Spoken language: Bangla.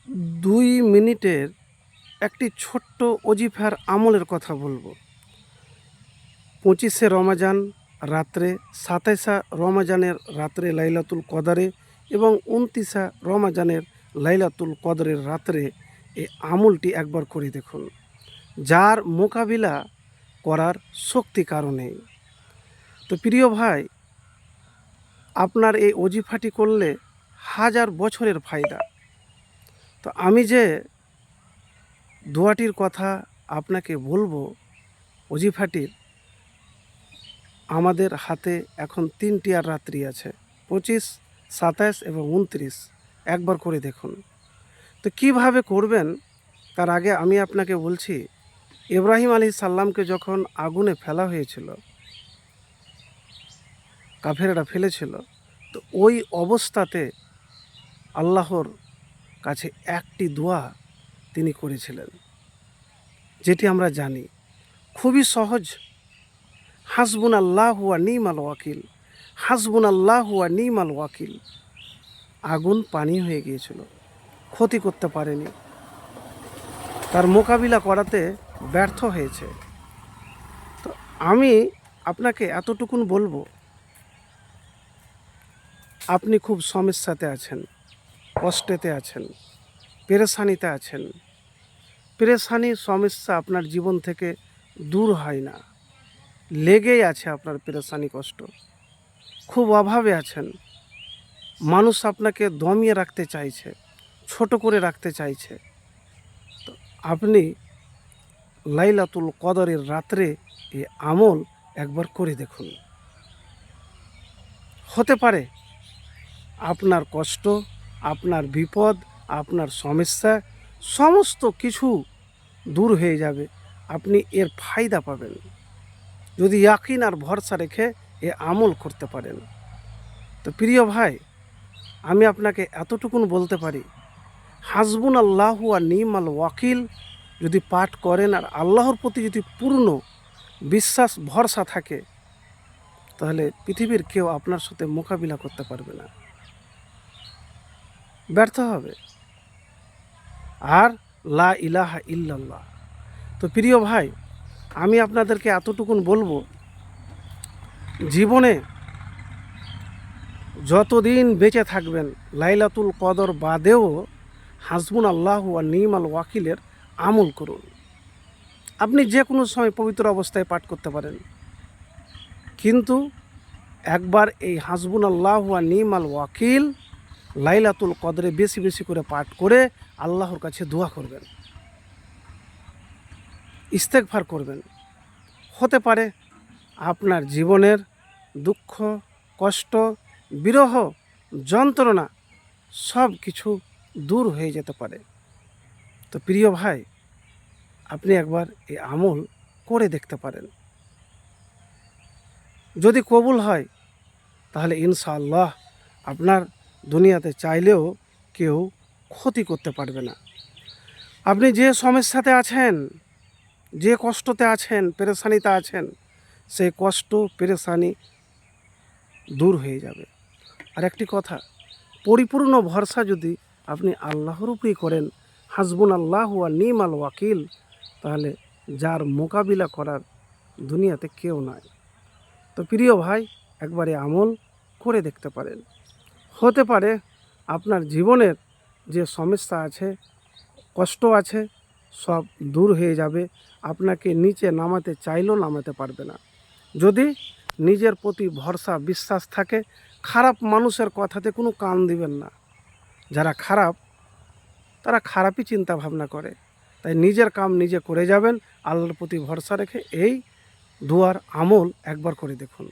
2 মিনিটের একটি ছোট্ট অজিফার আমলের কথা বলবো। 25শে রমজান রাত্রে, 27শা রমজানের রাত্রে লাইলাতুল কদরে এবং 29শা রমজানের লাইলাতুল কদরের রাত্রে এই আমলটি একবার করে দেখুন, যার মোকাবিলা করার শক্তি কারণে। তো প্রিয় ভাই, আপনার এই অজিফাটি করলে 1000 বছরের ফায়দা। তো আমি যে দোয়াটির কথা আপনাকে বলবো, অজিফাটির, আমাদের হাতে এখন 3টি আর রাত্রি আছে, 25, 27 এবং 29। একবার করে দেখুন। তো কিভাবে করবেন তার আগে আমি আপনাকে বলছি, ইব্রাহিম আলাইহিস সালামকে যখন আগুনে ফেলা হয়েছিল, কাফেররা ফেলেছিল, তো ওই অবস্থাতে আল্লাহর কাছে একটি দোয়া তিনি করেছিলেন, যেটি আমরা জানি, খুবই সহজ। হাসবুনাল্লাহু ওয়া নি'মাল ওয়াকিল, হাসবুনাল্লাহু ওয়া নি'মাল ওয়াকিল। আগুন পানি হয়ে গিয়েছিল, ক্ষতি করতে পারেনি, তার মোকাবিলা করাতে ব্যর্থ হয়েছে। তো আমি আপনাকে এতটুকুন বলবো, আপনি খুব সমস্যাতে আছেন, কষ্টেতে আছেন, পেরেশানিতে আছেন, পেরেশানির সমস্যা আপনার জীবন থেকে দূর হয় না, লেগেই আছে আপনার পেরেশানি কষ্ট, খুব অভাবে আছেন, মানুষ আপনাকে দমিয়ে রাখতে চাইছে, ছোট করে রাখতে চাইছে। তো আপনি লাইলাতুল কদরের রাত্রে এই আমল একবার করে দেখুন। হতে পারে আপনার কষ্ট, আপনার বিপদ, আপনার সমস্যা সমস্ত কিছু দূর হয়ে যাবে, আপনি এর ফায়দা পাবেন যদি ইয়াকিন আর ভরসা রেখে এ আমল করতে পারেন। তো প্রিয় ভাই, আমি আপনাকে এতটুকুন বলতে পারি, হাসবুনাল্লাহু ওয়া নি'মাল ওয়াকিল যদি পাঠ করেন আর আল্লাহর প্রতি যদি পূর্ণ বিশ্বাস ভরসা থাকে, তাহলে পৃথিবীর কেউ আপনার সাথে মোকাবিলা করতে পারবে না, ব্যর্থ হবে। আর লা ইলাহা ইল্লাল্লাহ। তো প্রিয় ভাই, আমি আপনাদেরকে এতটুকুন বলবো, জীবনে যতদিন বেঁচে থাকবেন লাইলাতুল কদর বাদেও হাসবুনাল্লাহু ওয়া নি'মাল ওয়াকিলের আমল করুন। আপনি যে কোনো সময় পবিত্র অবস্থায় পাঠ করতে পারেন, কিন্তু একবার এই হাসবুনাল্লাহু ওয়া নি'মাল ওয়াকিল লাইলাতুল কদরে বেশি বেশি করে পাঠ করে আল্লাহর কাছে দোয়া করবেন, ইস্তেগফার করবেন। হতে পারে আপনার জীবনের দুঃখ, কষ্ট, বিরহ, যন্ত্রণা সব কিছু দূর হয়ে যেতে পারে। তো প্রিয় ভাই, আপনি একবার এই আমল করে দেখতে পারেন, যদি কবুল হয় তাহলে ইনশাআল্লাহ আপনার দুনিয়াতে চাইলেও কেউ ক্ষতি করতে পারবে না। আপনি যে সমস্যাতে আছেন, যে কষ্টতে আছেন, পেরেশানিতে আছেন, সেই কষ্ট পেরেশানি দূর হয়ে যাবে। আর একটি কথা, পরিপূর্ণ ভরসা যদি আপনি আল্লাহর উপরেই করেন, হাসবুনাল্লাহু ওয়া নি'মাল ওয়াকিল, তাহলে যার মোকাবিলা করার দুনিয়াতে কেউ নাই। তো প্রিয় ভাই, একবারে আমল করে দেখতে পারেন। হতে পারে আপনার জীবনের যে সমস্যা আছে, কষ্ট আছে, সব দূর হয়ে যাবে। আপনাকে নিচে নামাতে চাইলেও নামাতে পারবে না, যদি নিজের প্রতি ভরসা বিশ্বাস থাকে। খারাপ মানুষের কথাতে কোনো কান দিবেন না, যারা খারাপ তারা খারাপই চিন্তা ভাবনা করে। তাই নিজের কাম নিজে করে যাবেন, আল্লাহর প্রতি ভরসা রেখে এই দুয়ার আমল একবার করে দেখুন।